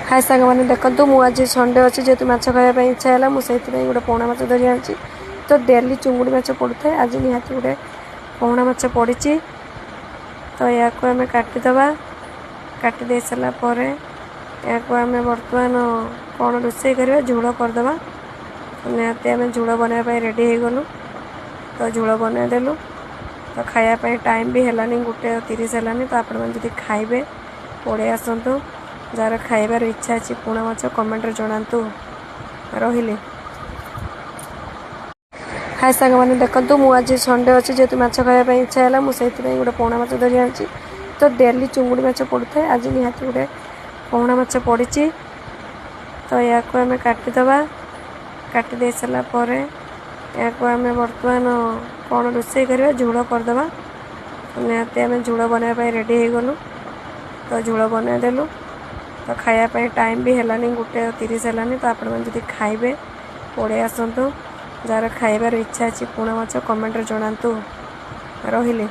हाय सांग मैंने देखो मु आज संडे अच्छे जेहतु माछ खावाई इच्छा है मुझे गोटे पोहणा माछ धरी आनी तो डेली चुंगुड़ी माछ पड़ू था आज निहाती गोटे पोहणा माछ पड़ी तो या आम काटिदे काटिदे सारापर या आम बर्तमान कौन रोषे करवा झोल करदे निहाती आम झोल बनवाई रेडी हो गलु तो झोल बनईदेलु तो खायापी टाइम भी है गोटे 30 है तो आपण मैंने खाइबे पड़े आसतु जार खाइबार इच्छा अच्छी पोहणा माछ कमेंट जनातु रही। हाय सांग मैंने देखो मु आज संडे अच्छे जेहतु माछ खावाई इच्छा है मुझे गोटे पोहणा माछ धरी आनी तो डेली चुंगुड़ी माछ पड़ू था आज निहाती गोटे पोहणा माछ पड़ी तो या आम काटिदे काटिदे सारापर या आम बर्तमान कौन रोषे करवा झोल करदे निहाती आम झोल बनवाई रेडी हो गलु तो झोल बनईदेलु तो खायापी टाइम भी है गोटे 30 है तो आपण मैंने खाइबे पड़े आसतु जार खाइबार इच्छा अच्छी पोहणा माछ कमेंट जनातु रही।